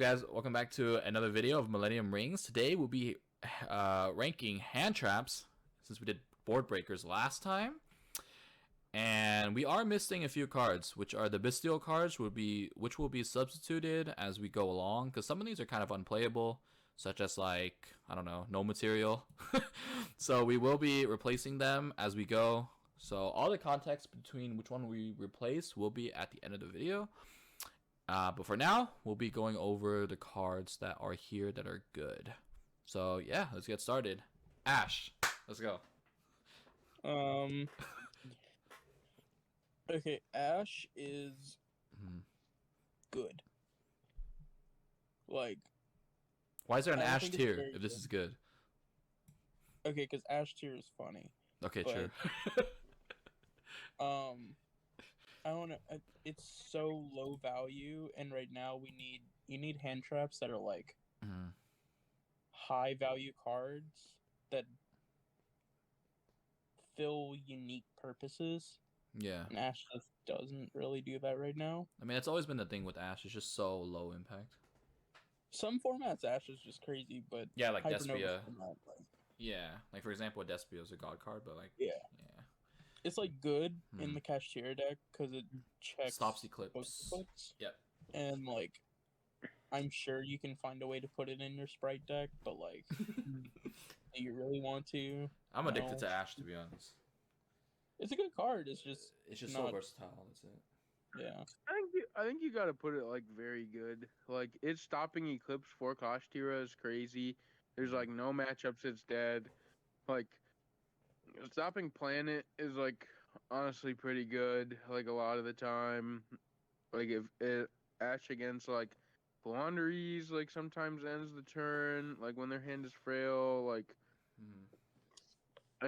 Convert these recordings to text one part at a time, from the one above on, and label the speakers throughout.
Speaker 1: Guys, welcome back to another video of Millennium Rings. Today we'll be ranking hand traps since we did board breakers last time. And we are missing a few cards, which are the Bestial cards, which will be substituted as we go along, because some of these are kind of unplayable, such as like, I don't know, no material. So we will be replacing them as we go. So all the context between which one we replace will be at the end of the video. But for now, we'll be going over the cards that are here that are good. So yeah, let's get started. Ash, let's go.
Speaker 2: Okay, Ash is good. Like,
Speaker 1: why is there an
Speaker 2: I don't
Speaker 1: Ash
Speaker 2: think it's
Speaker 1: tier
Speaker 2: very
Speaker 1: if this
Speaker 2: good.
Speaker 1: is good?
Speaker 2: Okay, because Ash tier is funny.
Speaker 1: Okay,
Speaker 2: But,
Speaker 1: true.
Speaker 2: I don't know. It's so low value, and right now you need hand traps that are like high value cards that fill unique purposes.
Speaker 1: Yeah.
Speaker 2: And Ash just doesn't really do that right now.
Speaker 1: I mean, it's always been the thing with Ash. It's just so low impact.
Speaker 2: Some formats Ash is just crazy, but
Speaker 1: Yeah, like
Speaker 2: Hypernova
Speaker 1: Despia.
Speaker 2: format,
Speaker 1: Yeah, like for example, Despia is a god card, but like
Speaker 2: yeah. It's like good in the
Speaker 1: Hmm.
Speaker 2: cashier deck because it checks
Speaker 1: Stops
Speaker 2: both
Speaker 1: Eclipse.
Speaker 2: clicks,
Speaker 1: Yep.
Speaker 2: and like I'm sure you can find a way to put it in your sprite deck, but like, do you really want to?
Speaker 1: I'm
Speaker 2: No.
Speaker 1: addicted to Ash, to be honest.
Speaker 2: It's a good card. It's just
Speaker 1: so
Speaker 2: not.
Speaker 1: versatile. That's it.
Speaker 2: Yeah.
Speaker 3: I think you gotta put it like very good. Like it's stopping Eclipse for Kashtira is crazy. There's like no matchups. It's dead. Like stopping Planet is like honestly pretty good. Like a lot of the time, like if it Ash against like Blonderies like sometimes ends the turn. Like when their hand is frail. Like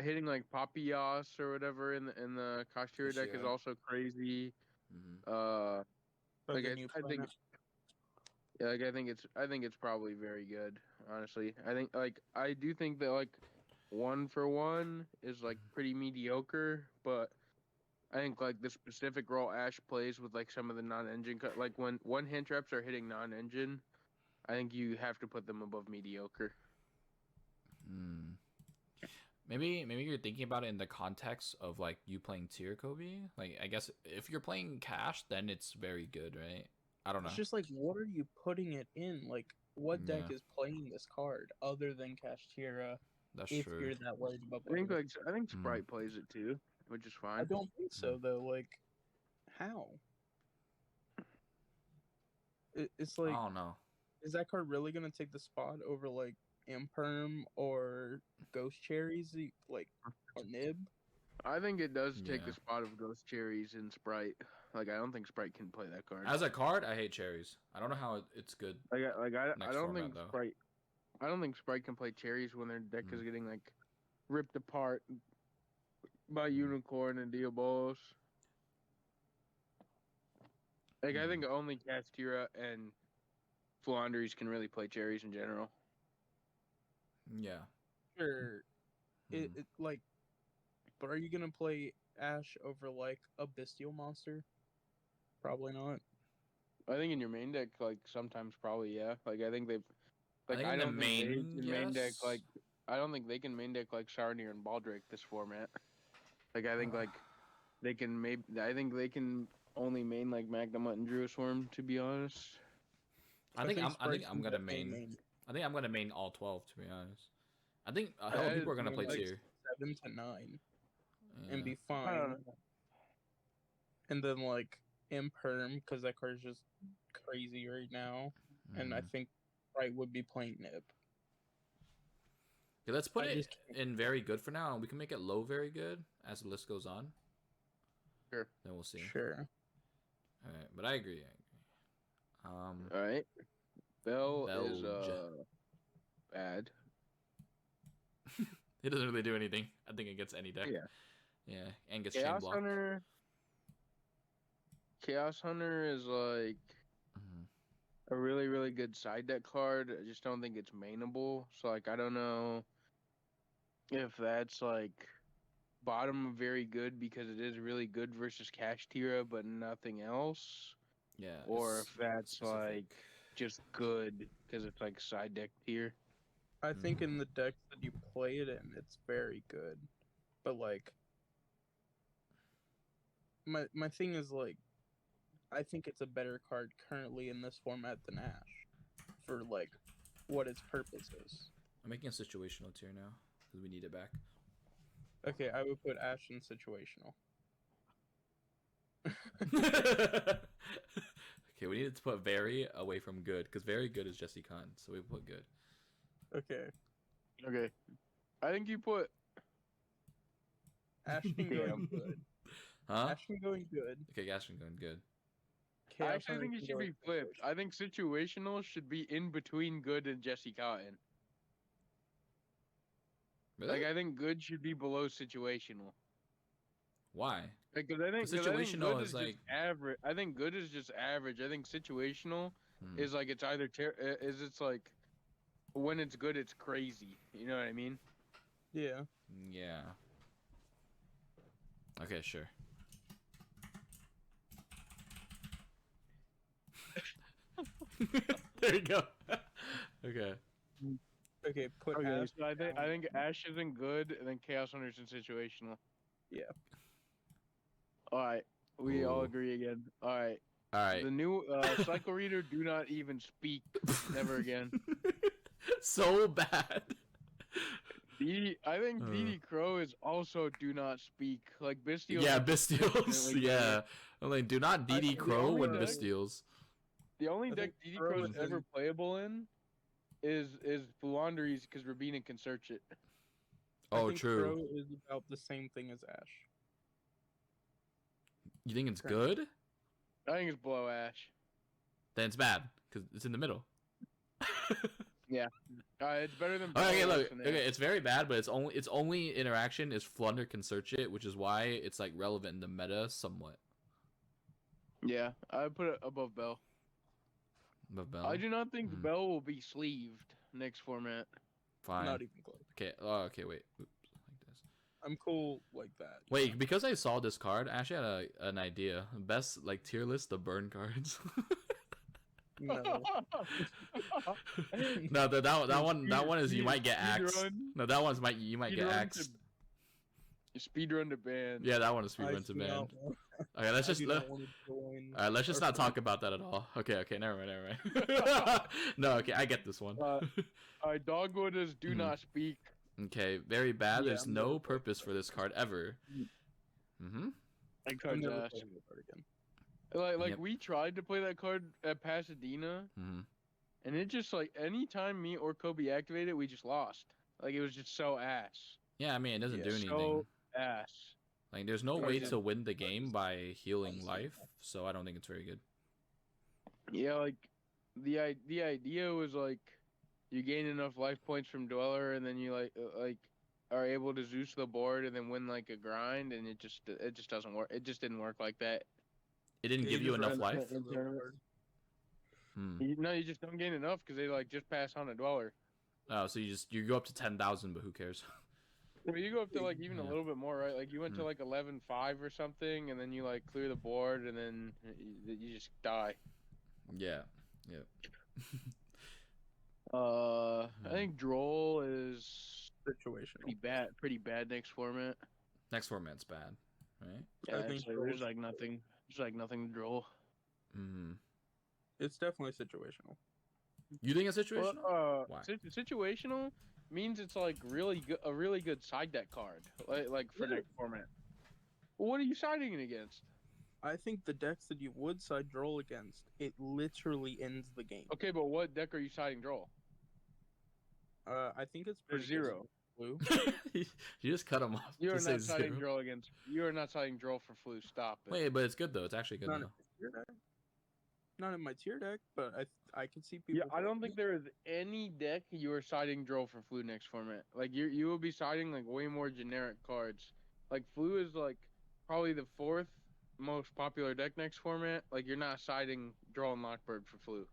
Speaker 3: hitting like Papillas or whatever in the Kashtira deck is also crazy. Like I think. Yeah, like I think it's probably very good, honestly. I do think that like 1-for-1 is like pretty mediocre, but I think like the specific role Ash plays with like some of the non-engine like when one hand traps are hitting non-engine, I think you have to put them above mediocre.
Speaker 1: Maybe you're thinking about it in the context of like you playing tier Kobe. Like I guess if you're playing cash, then it's very good, right? I don't know.
Speaker 2: It's just like, what are you putting it in? Like, what deck
Speaker 1: Yeah.
Speaker 2: is playing this card other than Kashtira?
Speaker 1: That's
Speaker 2: If
Speaker 1: true.
Speaker 2: you're that worried about
Speaker 3: I think Sprite plays it too, which is fine.
Speaker 2: I don't think so though. Like, how? It's like,
Speaker 1: I don't know.
Speaker 2: is that card really gonna take the spot over like Imperm or Ghost Cherries, like, or Nib?
Speaker 3: I think it does take
Speaker 1: Yeah.
Speaker 3: the spot of Ghost Cherries in Sprite. Like I don't think Sprite can play that card.
Speaker 1: As a card, I hate Cherries. I don't know how it's good.
Speaker 3: I
Speaker 1: Next
Speaker 3: don't
Speaker 1: format,
Speaker 3: think
Speaker 1: though.
Speaker 3: Sprite. I don't think Sprite can play Cherries when their deck is getting like ripped apart by Unicorn and Diabolos. Like I think only Castira and Flanders can really play Cherries in general.
Speaker 1: Yeah.
Speaker 2: Sure. It like, but are you gonna play Ash over like a Bestial monster? Probably not.
Speaker 3: I think in your main deck, like sometimes probably yeah. Like I think they've. Like
Speaker 1: I don't think
Speaker 3: they can main deck like Sarnier and Baldrake this format. Like I think like they can I think they can only main like Magnemite and Druisworm, to be honest.
Speaker 1: I think I'm gonna main. I think I'm gonna main all 12, to be honest. I think people are gonna play
Speaker 2: like
Speaker 1: tier
Speaker 2: 7 to 9 and
Speaker 1: Yeah.
Speaker 2: be fine. And then like Imperm, because that card's just crazy right now. And I think Sprite would be playing Nib.
Speaker 1: Okay, let's put it in very good for now, and we can make it low very good as the list goes on.
Speaker 3: Sure.
Speaker 1: Then we'll see.
Speaker 2: Sure.
Speaker 1: All right, but I agree.
Speaker 3: All right. Bell is bad.
Speaker 1: He doesn't really do anything. I think it gets any deck. Yeah, and gets chain block.
Speaker 3: Chaos Hunter is like a really, really good side deck card. I just don't think it's mainable. So like I don't know if that's like bottom of very good because it is really good versus Kashtira, but nothing else.
Speaker 1: Yeah.
Speaker 3: Or if that's like just good because it's like side deck tier.
Speaker 2: I think in the decks that you play it in, it's very good. But like, my thing is like, I think it's a better card currently in this format than Ash, for like, what its purpose is.
Speaker 1: I'm making a situational tier now because we need it back.
Speaker 2: Okay, I would put Ash in situational.
Speaker 1: Okay, we needed to put very away from good because very good is Jesse Khan, so we put good.
Speaker 2: Okay,
Speaker 3: Okay, I think you put
Speaker 2: Ashton going good.
Speaker 1: Huh?
Speaker 2: Ashton going good.
Speaker 1: Okay, Gashton going good.
Speaker 3: I
Speaker 2: Chaos
Speaker 3: actually think it
Speaker 2: Hunter
Speaker 3: should be
Speaker 2: going
Speaker 3: flipped.
Speaker 2: situational.
Speaker 3: I think situational should be in between good and Jesse Cotton.
Speaker 1: Really?
Speaker 3: Like I think good should be below situational.
Speaker 1: Why?
Speaker 3: Because I think
Speaker 1: situational
Speaker 3: good
Speaker 1: is
Speaker 3: is
Speaker 1: like-
Speaker 3: just average. I think good is just average. I think situational is like it's either it's like when it's good it's crazy. You know what I mean?
Speaker 2: Yeah.
Speaker 1: Yeah. Okay, sure. There you go. Okay.
Speaker 2: Okay, put
Speaker 3: Okay,
Speaker 2: Ash.
Speaker 3: so I
Speaker 2: down.
Speaker 3: think Ash isn't good, and then Chaos Hunter's in situational.
Speaker 2: Yeah.
Speaker 3: All right, we all
Speaker 1: Ooh.
Speaker 3: agree again. All right.
Speaker 1: All right.
Speaker 3: The new Cycle Reader, do not even speak. Never again.
Speaker 1: So bad.
Speaker 3: I think
Speaker 1: Uh.
Speaker 3: DD Crow is also do not speak. Like Bestial.
Speaker 1: Yeah, Bestials. Yeah. I'm like, do not DD
Speaker 2: think the
Speaker 1: Crow
Speaker 2: only
Speaker 1: when
Speaker 2: deck-
Speaker 1: Bestials.
Speaker 3: The only
Speaker 2: I
Speaker 3: deck
Speaker 2: think
Speaker 3: DD
Speaker 2: Crow
Speaker 3: Crow's
Speaker 2: is
Speaker 3: ever
Speaker 2: in-
Speaker 3: playable in is Fluandries because Rabina can search it.
Speaker 2: I
Speaker 1: Oh,
Speaker 2: think
Speaker 1: true.
Speaker 2: Crow is about the same thing as Ash.
Speaker 1: You think it's
Speaker 2: Correct.
Speaker 1: good?
Speaker 3: I think it's below Ash.
Speaker 1: Then it's bad because it's in the middle.
Speaker 3: It's better than.
Speaker 1: Okay,
Speaker 3: below
Speaker 1: look.
Speaker 3: Ash and
Speaker 1: Okay,
Speaker 3: Ash.
Speaker 1: it's very bad, but its only interaction is Flunder can search it, which is why it's like relevant in the meta somewhat.
Speaker 3: Yeah, I would put it above Bell.
Speaker 1: But Bell,
Speaker 3: I do not think
Speaker 1: Hmm.
Speaker 3: Bell will be sleeved next format.
Speaker 1: fine.
Speaker 2: Not even close.
Speaker 1: Okay. Oh, okay. Wait. Oops. Like this.
Speaker 2: I'm cool like that.
Speaker 1: Wait, because I saw this card, I actually had an idea. Best like tier list the burn cards.
Speaker 2: No.
Speaker 1: No, that one is you might get axed.
Speaker 3: Speedrun.
Speaker 1: No, that one's you might get
Speaker 3: Speedrun to-
Speaker 1: axed.
Speaker 3: Speedrun to ban.
Speaker 1: Yeah, that one is
Speaker 2: I
Speaker 1: speedrun to
Speaker 2: do
Speaker 1: ban.
Speaker 2: not want-
Speaker 1: Okay, let's
Speaker 2: I
Speaker 1: just
Speaker 2: do not want to join.
Speaker 1: let's just
Speaker 2: our
Speaker 1: not talk
Speaker 2: friend.
Speaker 1: about that at all. Okay, never mind. No, okay, I get this one.
Speaker 3: Dogwood is do
Speaker 1: Mhm.
Speaker 3: not speak.
Speaker 1: Okay, very bad.
Speaker 2: Yeah,
Speaker 1: There's
Speaker 2: I'm
Speaker 1: no
Speaker 2: never playing
Speaker 1: purpose for this card ever. Mm-hmm.
Speaker 3: That
Speaker 2: I'm
Speaker 3: card's
Speaker 2: never
Speaker 3: ass.
Speaker 2: playing that card again.
Speaker 3: Like
Speaker 1: Yep.
Speaker 3: we tried to play that card at Pasadena,
Speaker 1: Mm-hmm.
Speaker 3: and it just like anytime me or Kobe activated it, we just lost. Like it was just so ass.
Speaker 1: Yeah, I mean it doesn't
Speaker 2: Yeah,
Speaker 1: do anything.
Speaker 3: So ass.
Speaker 1: Like there's no
Speaker 2: Card
Speaker 1: way
Speaker 2: is-
Speaker 1: to win the game by healing
Speaker 2: Honestly.
Speaker 1: life, so I don't think it's very good.
Speaker 3: Yeah, like the idea was like you gain enough life points from Dweller, and then you like are able to Zeus the board and then win like a grind, and it just doesn't work. It just didn't work like that.
Speaker 1: It didn't
Speaker 2: Yeah,
Speaker 1: give you
Speaker 2: just
Speaker 1: enough
Speaker 2: ran
Speaker 1: life.
Speaker 2: that real hard.
Speaker 1: Hmm.
Speaker 3: You just don't gain enough because they like just pass on a Dweller.
Speaker 1: Oh, so you go up to 10,000, but who cares?
Speaker 3: Well, you go up to like even a
Speaker 1: Yeah.
Speaker 3: little bit more, right? Like you went to like 11-5 or something, and then you like clear the board, and then you just die.
Speaker 1: Yeah. Yeah.
Speaker 3: I think Droll is
Speaker 2: Situational.
Speaker 3: pretty bad next format.
Speaker 1: Next format's bad, right?
Speaker 3: Yeah,
Speaker 2: I think
Speaker 3: actually,
Speaker 2: Droll
Speaker 3: there's
Speaker 2: is-
Speaker 3: like nothing. There's like nothing to Droll.
Speaker 1: Mm-hmm.
Speaker 2: It's definitely situational.
Speaker 1: You think it's situational?
Speaker 3: Well,
Speaker 1: Why?
Speaker 3: situational means it's like a really good side deck card, like for
Speaker 2: Yeah.
Speaker 3: next format. Well, what are you siding it against?
Speaker 2: I think the decks that you would side Droll against, it literally ends the game.
Speaker 3: Okay, but what deck are you siding Droll?
Speaker 2: I think it's
Speaker 3: There's
Speaker 2: pretty good
Speaker 3: zero.
Speaker 2: Blue.
Speaker 1: You just cut him off.
Speaker 3: You are
Speaker 1: to say
Speaker 3: not siding
Speaker 1: zero.
Speaker 3: Droll against. You are not siding Droll for flu. Stop it.
Speaker 1: Wait, but it's good though. It's actually good
Speaker 2: Not in
Speaker 1: now.
Speaker 2: my tier deck. Not in my tier deck, but I could see people.
Speaker 3: Yeah, I don't
Speaker 2: playing
Speaker 3: think
Speaker 2: it.
Speaker 3: there is any deck you are siding Droll for flu next format. Like you will be siding like way more generic cards. Like flu is like probably the fourth most popular deck next format. Like you're not siding Droll and Lockbird for flu.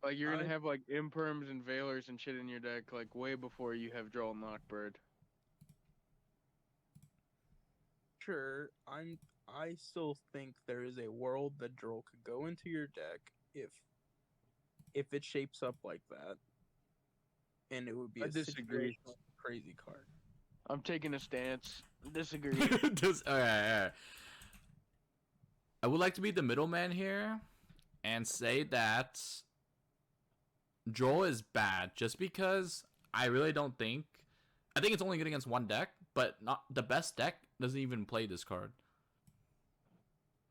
Speaker 3: Like you're gonna
Speaker 2: I-
Speaker 3: have like imperms and veilers and shit in your deck like way before you have Droll and Lockbird.
Speaker 2: Sure, I still think there is a world that Droll could go into your deck if it shapes up like that, and it would be
Speaker 3: I
Speaker 2: a
Speaker 3: disagree.
Speaker 2: situational crazy card.
Speaker 3: I'm taking a stance. Disagree.
Speaker 1: All right. I would like to be the middleman here and say that Droll is bad just because I really don't think. I think it's only good against one deck, but not the best deck doesn't even play this card.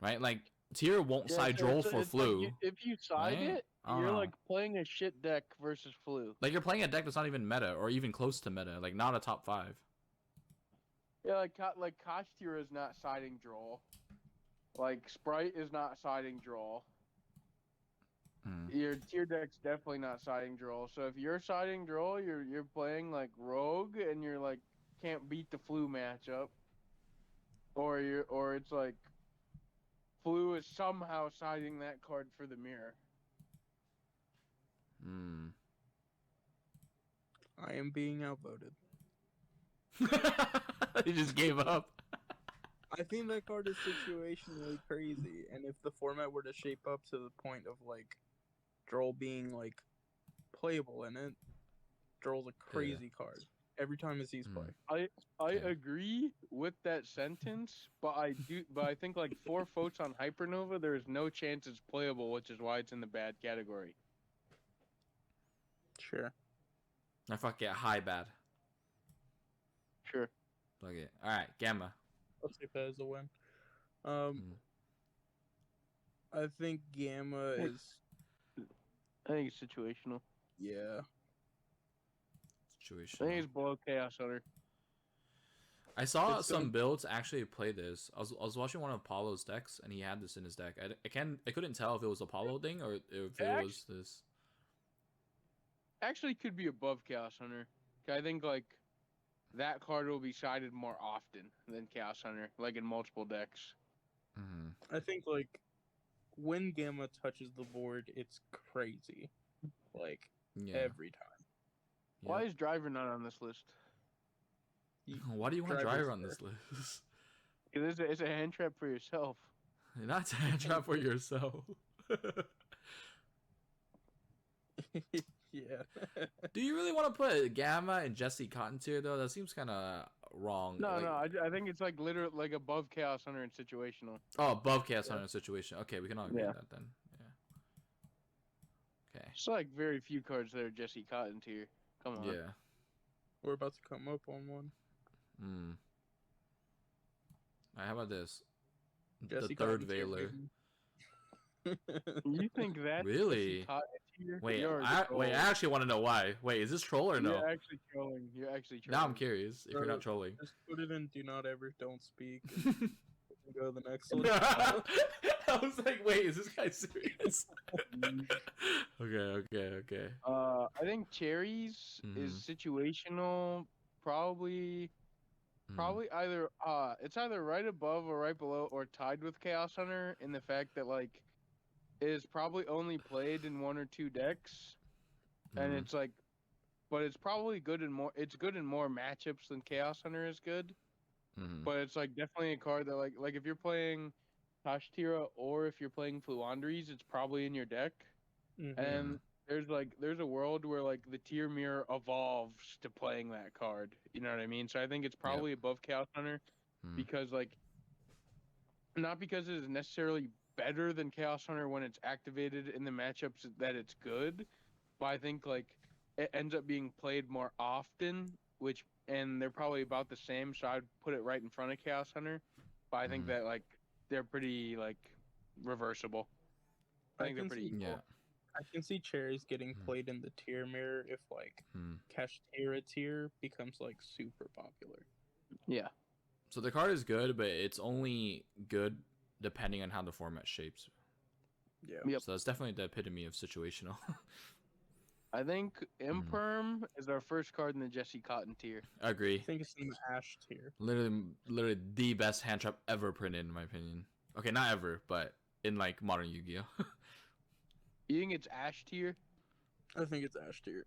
Speaker 1: Right? Like, Tier won't side Droll for
Speaker 3: it's
Speaker 1: Flu.
Speaker 3: Like if you side
Speaker 1: right?
Speaker 3: it, you're like playing a shit deck versus Flu.
Speaker 1: Like, you're playing a deck that's not even meta or even close to meta. Like, not a top 5.
Speaker 3: Yeah, like Kashtira is not siding Droll. Like Sprite is not siding Droll. Your tier deck's definitely not siding Droll. So if you're siding Droll, you're playing like Rogue and you're like can't beat the Flu matchup. Or it's like Flu is somehow siding that card for the mirror.
Speaker 2: I am being outvoted.
Speaker 1: He just gave up.
Speaker 2: I think that card is situationally crazy, and if the format were to shape up to the point of like Droll being like playable in it, Droll's a crazy card every time it sees play.
Speaker 3: I agree with that sentence, but I think like for Photon Hypernova, there is no chance it's playable, which is why it's in the bad category.
Speaker 2: Sure.
Speaker 1: I fuck yeah, high bad.
Speaker 3: Sure.
Speaker 1: Fuck it. Alright, Gamma.
Speaker 2: Let's take that as a win. I think Gamma is.
Speaker 3: I think it's situational.
Speaker 2: Yeah.
Speaker 1: Situation.
Speaker 3: I think it's below Chaos Hunter.
Speaker 1: I saw some builds actually play this. I was watching one of Apollo's decks, and he had this in his deck. I couldn't tell if it was Apollo thing or if it was this.
Speaker 3: Actually, could be above Chaos Hunter. I think like that card will be sided more often than Chaos Hunter, like in multiple decks.
Speaker 2: I think like when Gamma touches the board, it's crazy. Like every time.
Speaker 1: Yep.
Speaker 3: Why is Driver not on this list?
Speaker 1: Why do you want Driver on this list?
Speaker 3: Because it's a hand trap for yourself.
Speaker 1: Not a hand trap for yourself.
Speaker 2: Yeah.
Speaker 1: Do you really want to put Gamma and Jesse Cotton tier though? That seems kind of wrong.
Speaker 3: No, I think it's like literally like above Chaos Hunter and situational.
Speaker 1: Oh, above Chaos Hunter and situation. Okay, we can all agree on that then. Yeah. Okay.
Speaker 3: It's like very few cards that are Jesse Cotton tier. Come on.
Speaker 1: Yeah.
Speaker 2: We're about to come up on one.
Speaker 1: Alright, how about this?
Speaker 2: Jesse
Speaker 1: the third
Speaker 2: Cotton tier,
Speaker 1: Veiler.
Speaker 3: You think that?
Speaker 1: Really? Wait, I actually want to know why. Wait, is this troll or no?
Speaker 3: You're actually trolling.
Speaker 1: Now I'm curious if you're not trolling.
Speaker 2: Just put it in do not ever, don't speak. And go to the next one.
Speaker 1: I was like, wait, is this guy serious? Okay.
Speaker 3: I think Cherries is situational. Probably either it's either right above or right below or tied with Chaos Hunter in the fact that like it is probably only played in one or two decks, and it's like, but it's probably good in more. It's good in more matchups than Chaos Hunter is good, but it's like definitely a card that like if you're playing Kashtira or if you're playing Fluandries, it's probably in your deck, and there's a world where like the tier mirror evolves to playing that card. You know what I mean? So I think it's probably above Chaos Hunter because like not because it is necessarily better than Chaos Hunter when it's activated in the matchups that it's good, but I think like it ends up being played more often, and they're probably about the same, so I'd put it right in front of Chaos Hunter. But I think that like they're pretty like reversible. I think they're pretty equal.
Speaker 1: Yeah.
Speaker 2: I can see Cherries getting played in the tier mirror if like Kashtira tier becomes like super popular.
Speaker 3: Yeah.
Speaker 1: So the card is good, but it's only good depending on how the format shapes.
Speaker 2: Yeah.
Speaker 3: Yep.
Speaker 1: So that's definitely the epitome of situational.
Speaker 3: I think Imperm is our first card in the Jesse Cotton tier.
Speaker 1: I agree.
Speaker 2: I think it's in the Ash tier.
Speaker 1: Literally the best hand trap ever printed, in my opinion. Okay, not ever, but in like modern Yu-Gi-Oh.
Speaker 3: You think it's Ash tier?
Speaker 2: I think it's Ash tier.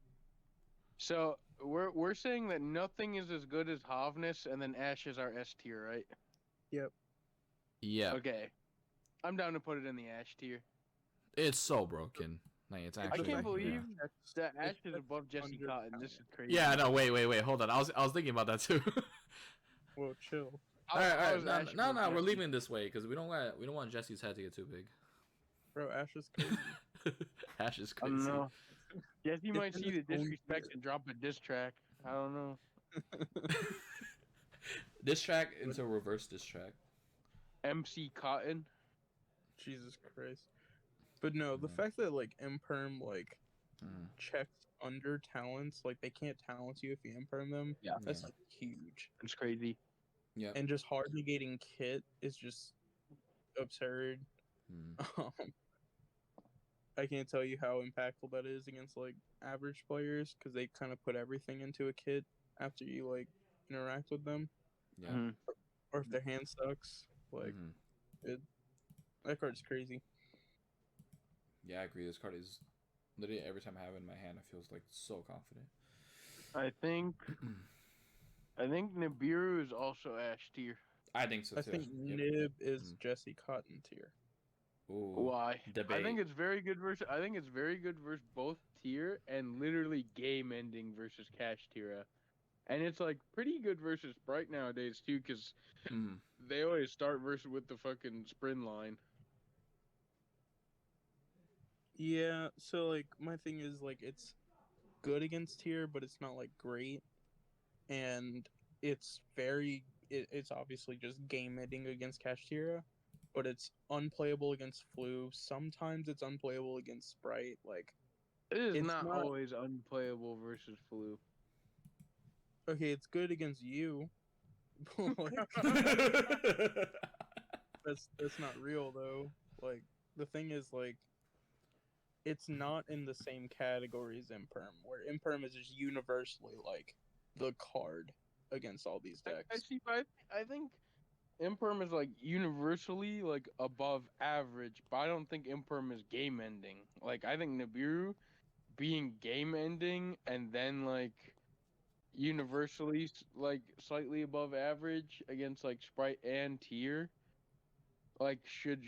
Speaker 3: So we're saying that nothing is as good as Havness, and then Ash is our S tier, right?
Speaker 2: Yep.
Speaker 1: Yeah,
Speaker 3: Okay, I'm down to put it in the Ash tier.
Speaker 1: it's so broken. Like it's
Speaker 2: It's
Speaker 3: I
Speaker 1: actually.
Speaker 3: can't
Speaker 2: like
Speaker 3: believe
Speaker 1: Yeah.
Speaker 3: that Ash
Speaker 2: it's
Speaker 3: is above Jesse
Speaker 2: under
Speaker 3: Cotton. This
Speaker 2: talent.
Speaker 3: is crazy.
Speaker 1: Yeah. No. Wait. Hold on. I was thinking about that too.
Speaker 2: Well, chill.
Speaker 1: All right.
Speaker 3: How is
Speaker 1: No.
Speaker 3: Ash
Speaker 1: No.
Speaker 3: above
Speaker 1: No. We're
Speaker 3: Jesse?
Speaker 1: leaving it this way because we don't want Jesse's head to get too big.
Speaker 2: Bro, Ash is crazy.
Speaker 1: Ash is
Speaker 3: I
Speaker 1: crazy.
Speaker 3: don't know. Jesse
Speaker 2: It's
Speaker 3: might
Speaker 2: in
Speaker 3: see
Speaker 2: his
Speaker 3: the
Speaker 2: own
Speaker 3: disrespect
Speaker 2: tier.
Speaker 3: and drop a diss track. I don't know.
Speaker 1: Diss track into reverse diss track.
Speaker 3: MC Cotton.
Speaker 2: Jesus Christ. But no, the
Speaker 1: Mhm.
Speaker 2: fact that like Imperm like
Speaker 1: Mm.
Speaker 2: checks under talents, like they can't talent you if you Imperm them.
Speaker 3: Yeah.
Speaker 2: That's
Speaker 1: Yeah.
Speaker 2: like huge.
Speaker 3: It's crazy.
Speaker 1: Yep.
Speaker 2: And just hard negating kit is just absurd.
Speaker 1: Mm.
Speaker 2: I can't tell you how impactful that is against like average players because they kind of put everything into a kit after you like interact with them,
Speaker 1: Yeah.
Speaker 3: Mhm.
Speaker 2: or if their hand sucks. Like
Speaker 1: Mhm.
Speaker 2: that card's crazy.
Speaker 1: Yeah, I agree. This card is literally every time I have it in my hand, I feels like so confident.
Speaker 3: I think Nibiru is also Ash tier.
Speaker 1: I think so
Speaker 2: I
Speaker 1: too.
Speaker 2: think
Speaker 1: Yep.
Speaker 2: Nib is
Speaker 1: Mm.
Speaker 2: Jesse Cotton tier.
Speaker 1: Ooh.
Speaker 3: Why?
Speaker 1: Debate.
Speaker 3: I think it's very good versus. I think it's very good versus both tier and literally game ending versus Cash Tira, and it's like pretty good versus Sprite nowadays too, because
Speaker 1: Mm.
Speaker 3: they always start versus with the fucking sprint line.
Speaker 2: Yeah, so like my thing is like it's good against tier, but it's not like great, and it's obviously just game ending against Kashtira, but it's unplayable against Flu. Sometimes it's unplayable against Sprite. Like
Speaker 3: It is
Speaker 2: it's
Speaker 3: not
Speaker 2: not
Speaker 3: always unplayable versus Flu.
Speaker 2: okay. It's good against you. Like that's not real though. Like the thing is like it's not in the same category as Imperm, where Imperm is just universally like the card against all these
Speaker 3: I
Speaker 2: decks.
Speaker 3: see, but I think Imperm is like universally like above average, but I don't think Imperm is game ending. Like I think Nibiru being game ending and then like universally like slightly above average against like Sprite and tier, like should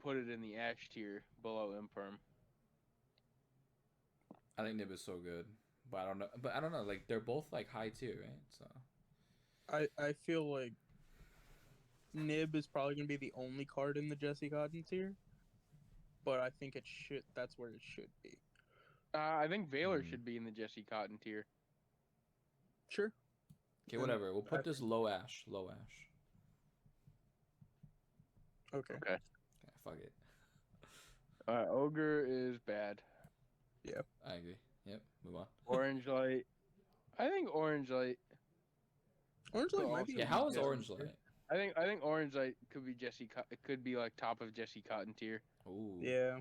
Speaker 3: put it in the Ash tier below Imperm.
Speaker 1: I think Nib is so good, but I don't know. But I don't know. Like they're both like high tier, right? So
Speaker 2: I feel like Nib is probably gonna be the only card in the Jesse Cotton tier, but I think it should. That's where it should be.
Speaker 3: I think Valor
Speaker 1: Hmm.
Speaker 3: should be in the Jesse Cotton tier.
Speaker 2: Sure.
Speaker 1: okay,
Speaker 2: And
Speaker 1: whatever. We'll
Speaker 2: I
Speaker 1: put this low Ash. Low Ash.
Speaker 2: Okay.
Speaker 3: Okay.
Speaker 1: Okay, fuck it.
Speaker 3: Ogre is bad.
Speaker 1: I agree. Yep. Move on.
Speaker 3: Orange Light. I think Orange Light.
Speaker 2: Orange Light might be.
Speaker 1: Yeah.
Speaker 2: a
Speaker 1: How
Speaker 2: weak
Speaker 1: is
Speaker 2: Jesse
Speaker 1: Orange
Speaker 2: tier.
Speaker 1: Light?
Speaker 3: I think Orange Light could be it could be like top of Jesse Cotton tier.
Speaker 1: Ooh.
Speaker 2: Yeah,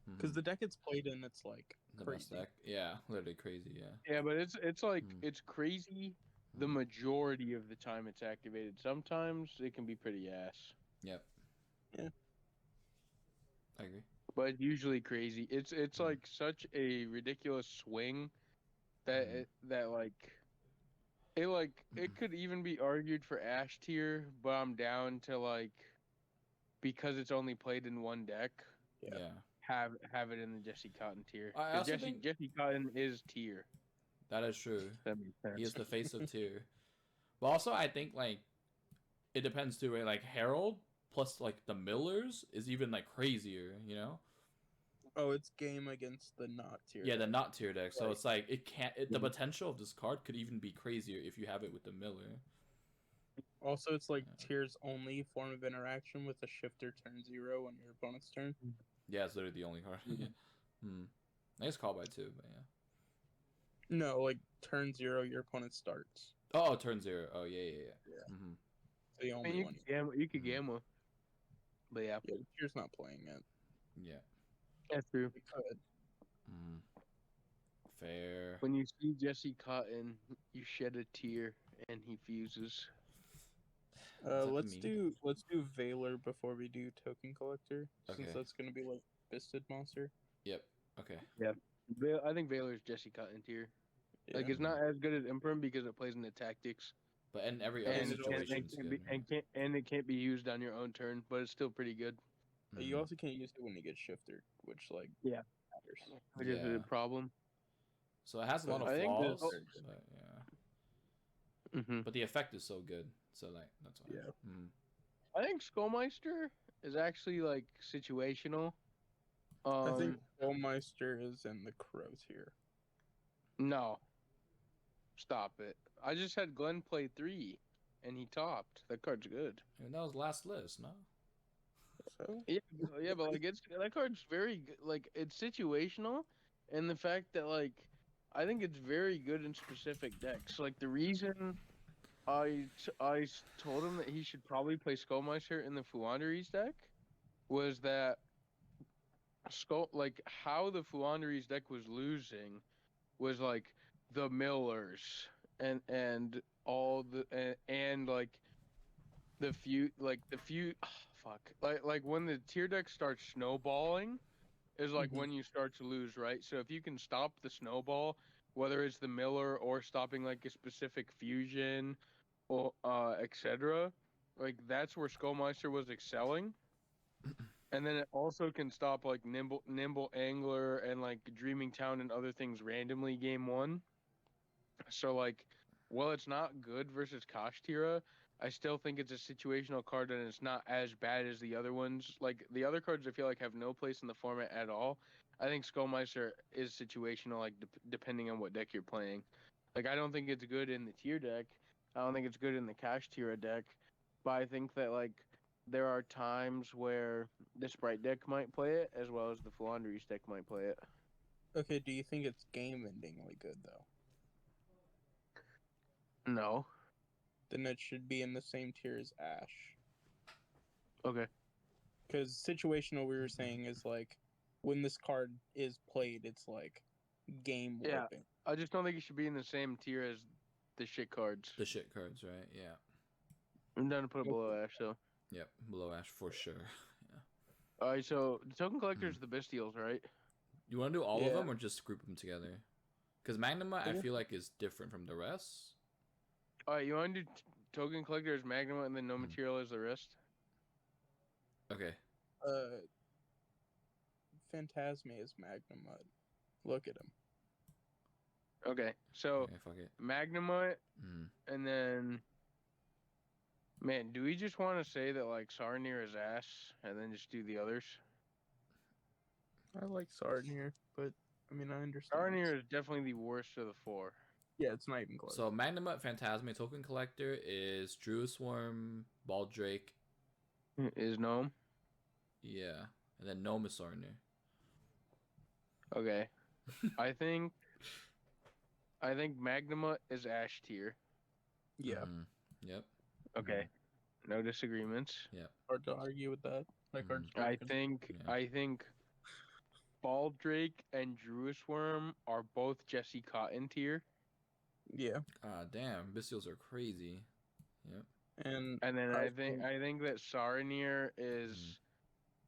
Speaker 1: Mhm.
Speaker 2: because the deck it's played in, it's like
Speaker 1: The best
Speaker 2: crazy.
Speaker 1: deck. Yeah. Literally crazy. Yeah.
Speaker 3: Yeah, but it's like
Speaker 1: Mm.
Speaker 3: it's crazy the
Speaker 1: Mm.
Speaker 3: majority of the time it's activated. Sometimes it can be pretty ass,
Speaker 1: Yep.
Speaker 2: Yeah.
Speaker 1: I agree.
Speaker 3: but usually crazy. It's
Speaker 1: Mm.
Speaker 3: like such a ridiculous swing that
Speaker 1: Mhm.
Speaker 3: that like it could even be argued for Ash tier, but I'm down to like because it's only played in one deck,
Speaker 2: Yeah.
Speaker 1: Yeah.
Speaker 3: have it in the Jesse Cotton tier.
Speaker 1: I
Speaker 3: 'Cause
Speaker 1: also think
Speaker 3: Jesse Cotton is tier.
Speaker 1: that is true.
Speaker 3: If that makes sense.
Speaker 1: He is the face of tier. But also, I think like it depends too, right? Like Harold plus like the Millers is even like crazier, you know?
Speaker 2: Oh, it's game against the not tier.
Speaker 1: Yeah, the
Speaker 2: deck.
Speaker 1: not tier deck. So
Speaker 2: Right.
Speaker 1: it's like it can't. The
Speaker 3: Mhm.
Speaker 1: potential of this card could even be crazier if you have it with the Miller.
Speaker 2: Also, it's like
Speaker 1: Yeah.
Speaker 2: tier's only form of interaction with a shifter turn 0 on your opponent's turn.
Speaker 1: Yeah, it's literally the only card.
Speaker 3: Mhm.
Speaker 1: Hmm. I guess call by two, but yeah.
Speaker 2: No, like turn 0, your opponent starts.
Speaker 1: Oh, turn 0. Oh yeah.
Speaker 2: Yeah.
Speaker 1: Mm-hmm.
Speaker 2: The
Speaker 3: I
Speaker 2: only
Speaker 3: mean,
Speaker 2: one.
Speaker 3: you could
Speaker 1: Mhm.
Speaker 3: gamma, but yeah,
Speaker 2: Yeah, tier's not playing it.
Speaker 1: Yeah.
Speaker 3: that's true.
Speaker 2: We could.
Speaker 1: Mm. Fair.
Speaker 3: When you see Jesse Cotton, you shed a tear, and he fuses.
Speaker 1: Is that the
Speaker 2: Let's
Speaker 1: meme?
Speaker 2: do Valor before we do Token Collector,
Speaker 1: Okay.
Speaker 2: since that's gonna be like Fisted Monster.
Speaker 1: Yep. Okay.
Speaker 3: I think Valor's Jesse Cotton tier.
Speaker 2: Yeah.
Speaker 3: Like it's not as good as Imperm because it plays in the tactics.
Speaker 1: But in every other
Speaker 3: And
Speaker 1: situation, it's good. Right?
Speaker 3: it can't be used on your own turn, but it's still pretty good.
Speaker 2: You
Speaker 1: Mhm.
Speaker 2: also can't use it when you get shifter, which like
Speaker 3: Yeah.
Speaker 2: matters.
Speaker 3: Which is a
Speaker 1: Yeah.
Speaker 3: problem.
Speaker 1: So it has a lot of
Speaker 3: I think
Speaker 1: flaws,
Speaker 3: that-
Speaker 1: but yeah.
Speaker 3: Mhm.
Speaker 1: But the effect is so good, so like that's why.
Speaker 2: Yeah.
Speaker 1: Mm.
Speaker 3: I think Skullmeister is actually like situational.
Speaker 2: I think Trollmeister is in the crow tier.
Speaker 3: No, stop it. I just had Glenn play 3, and he topped. That card's good.
Speaker 1: And that was last list, no?
Speaker 2: So
Speaker 3: Yeah, but like that card's very good. Like it's situational, and the fact that like I think it's very good in specific decks. Like the reason told him that he should probably play Skullmeister in the Fuanderies deck was that how the Fuanderies deck was losing was like the Millers and all the and like the few fuck like when the tier deck starts snowballing is like
Speaker 2: Mhm.
Speaker 3: when you start to lose, right? So if you can stop the snowball, whether it's the Miller or stopping like a specific fusion or etc., like that's where Skullmeister was excelling. And then it also can stop like nimble angler and like dreaming town and other things randomly game 1. So like, while it's not good versus Kashtira, I still think it's a situational card and it's not as bad as the other ones. Like the other cards, I feel like have no place in the format at all. I think Skullmeister is situational, like depending on what deck you're playing. Like I don't think it's good in the tier deck. I don't think it's good in the Kashtira deck. But I think that like there are times where the Sprite deck might play it as well as the Flandries deck might play it.
Speaker 2: Okay, do you think it's game endingly good though?
Speaker 3: No.
Speaker 2: Then it should be in the same tier as Ash.
Speaker 3: Okay.
Speaker 2: Because situational, we were saying, is like when this card is played, it's like game
Speaker 3: Yeah.
Speaker 2: warping.
Speaker 3: I just don't think it should be in the same tier as the shit cards.
Speaker 1: The shit cards, right? Yeah.
Speaker 3: I'm down to put it below Ash, so.
Speaker 1: Yep. Below Ash for sure. Yeah.
Speaker 3: Alright, so the token collectors are the Bestials, right?
Speaker 1: You want to do all of
Speaker 2: Yeah.
Speaker 1: them or just group them together? Because Magnuma, I
Speaker 2: Yeah.
Speaker 1: feel like is different from the rest.
Speaker 3: Alright, you want to do token collector as Magnum and then no
Speaker 1: Hmm.
Speaker 3: material as the rest?
Speaker 1: Okay.
Speaker 2: Phantasme is Magnemite. Look at him.
Speaker 3: Okay, so
Speaker 1: Okay, fuck it.
Speaker 3: Magnemite,
Speaker 1: Mm.
Speaker 3: and then. Man, do we just want to say that, like, Sarnir is ass and then just do the others?
Speaker 2: I like Sardinir, but I mean, I understand.
Speaker 3: Sarnir is definitely the worst of the 4.
Speaker 2: Yeah, it's not even close.
Speaker 1: So Magnuma, Phantasme, Token Collector is Drew Swarm, Baldrake,
Speaker 3: Is Gnome?
Speaker 1: yeah, and then Gnome is Sarnir.
Speaker 3: Okay. I think Magnuma is Ash tier.
Speaker 2: yeah,
Speaker 1: Mhm. Yep.
Speaker 3: Okay. No disagreements.
Speaker 2: hard to argue with that. Like, hard to
Speaker 3: I
Speaker 2: argue.
Speaker 3: think Baldrake and Druisworm are both Jesse Cotton tier.
Speaker 2: Yeah,
Speaker 1: Ah, damn, Bestials are crazy. Yep.
Speaker 2: and
Speaker 3: And then
Speaker 2: I
Speaker 3: I think that Saranir is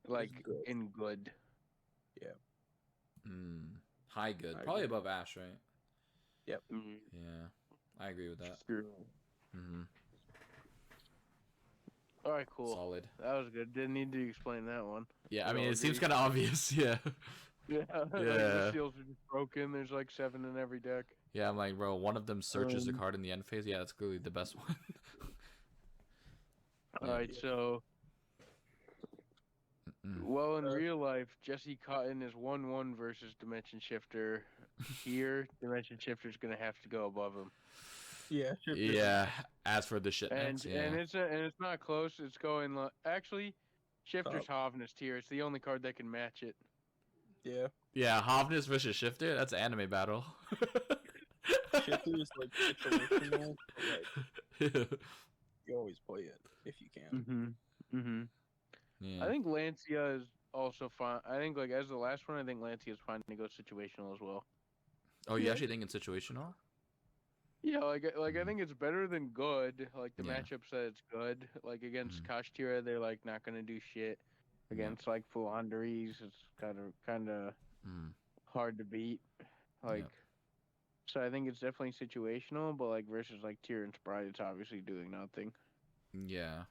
Speaker 3: like
Speaker 2: good.
Speaker 3: in good.
Speaker 1: Mm. High good,
Speaker 2: I
Speaker 1: probably
Speaker 2: agree.
Speaker 1: above Ash, right?
Speaker 3: Mm,
Speaker 1: Yeah, I agree with that.
Speaker 3: true.
Speaker 1: Mm-hmm.
Speaker 3: All right, cool.
Speaker 1: Solid.
Speaker 3: That was good. Didn't need to explain that one.
Speaker 1: Yeah, I
Speaker 3: We
Speaker 1: mean,
Speaker 3: all
Speaker 1: it seems
Speaker 3: agree.
Speaker 1: kind of obvious. Yeah.
Speaker 3: Yeah. Like
Speaker 1: Yeah.
Speaker 3: the seals are just broken. There's like 7 in every deck.
Speaker 1: Yeah, I'm like, bro, one of them searches the
Speaker 3: Um,
Speaker 1: card in the end phase. Yeah, that's clearly the best one.
Speaker 3: All
Speaker 1: Yeah.
Speaker 3: right, so
Speaker 1: Mm.
Speaker 3: well in real life, Jesse Cotton is 1-1 versus Dimension Shifter. Here, Dimension Shifter's gonna have to go above him.
Speaker 2: Yeah,
Speaker 1: Yeah. As for the shit
Speaker 3: And
Speaker 1: next, yeah.
Speaker 3: and it's not close. It's going actually, Shifter's Hovness tier. It's the only card that can match it.
Speaker 2: yeah.
Speaker 1: Yeah, Hovness versus Shifter. That's an anime battle.
Speaker 2: Shifter is like situational, but like you always play it if you can.
Speaker 3: Mm-hmm.
Speaker 1: Yeah.
Speaker 3: I think Lancia is also fine. I think like as the last one, I think Lancia is fine to go situational as well.
Speaker 1: Oh, you
Speaker 2: Yeah.
Speaker 1: actually think it's situational?
Speaker 3: Yeah, I think it's better than good. Like the
Speaker 1: Yeah.
Speaker 3: matchup said it's good. Like against
Speaker 1: Mhm.
Speaker 3: Kashtira, they're like not gonna do shit. Against like Fulanderies, it's kind of
Speaker 1: Mm.
Speaker 3: hard to beat. Like So I think it's definitely situational, but like versus like Tier and Sprite, it's obviously doing nothing.
Speaker 1: Yeah.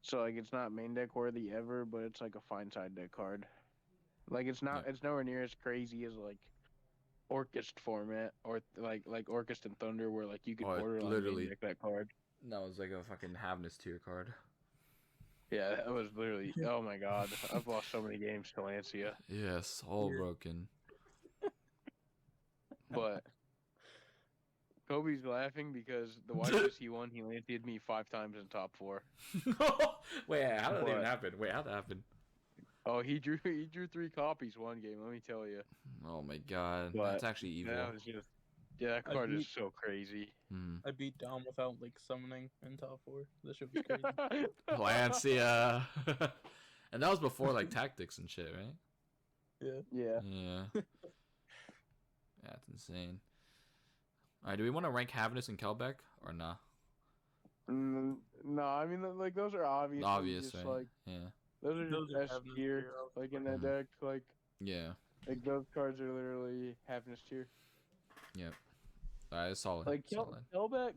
Speaker 3: So like it's not main deck worthy ever, but it's like a fine side deck card. Like it's not,
Speaker 1: Yeah.
Speaker 3: it's nowhere near as crazy as like Orchest format or like Orchest and Thunder, where like you could
Speaker 1: Oh, it
Speaker 3: borderline main
Speaker 1: literally
Speaker 3: deck that card.
Speaker 1: that was like a fucking Havness tier card.
Speaker 3: Yeah, that was literally. Oh my god, I've lost so many games to Lancia,
Speaker 1: Yes, all
Speaker 2: Yeah.
Speaker 1: broken.
Speaker 3: but Kobe's laughing because the YCC one he landed me 5 times in top 4.
Speaker 1: Wait, how did that even
Speaker 3: But-
Speaker 1: happen? Wait, how'd that happen?
Speaker 3: Oh, he drew 3 copies one game. Let me tell you.
Speaker 1: Oh my god,
Speaker 3: But
Speaker 1: that's actually evil.
Speaker 3: That was just. Yeah, that
Speaker 2: I
Speaker 3: card is
Speaker 2: beat-
Speaker 3: so crazy.
Speaker 1: Hmm.
Speaker 2: I beat Dom without like summoning in top 4. That should be crazy.
Speaker 1: Lancia. And that was before like tactics and shit, right?
Speaker 2: Yeah.
Speaker 3: Yeah.
Speaker 1: Yeah. That's insane. Alright, do we want to rank Havness and Kelbeck or nah?
Speaker 3: No, I mean like those are obviously
Speaker 1: Obvious,
Speaker 3: just
Speaker 1: right?
Speaker 3: like
Speaker 1: Yeah.
Speaker 3: those are
Speaker 2: Those
Speaker 3: just
Speaker 2: are
Speaker 3: S
Speaker 2: Havness
Speaker 3: tier.
Speaker 2: tier,
Speaker 3: Like in
Speaker 1: Mhm.
Speaker 3: that deck, like
Speaker 1: Yeah.
Speaker 3: those cards are literally Happiness tier.
Speaker 1: Alright, it's solid.
Speaker 3: Like
Speaker 1: solid.
Speaker 3: Kelbeck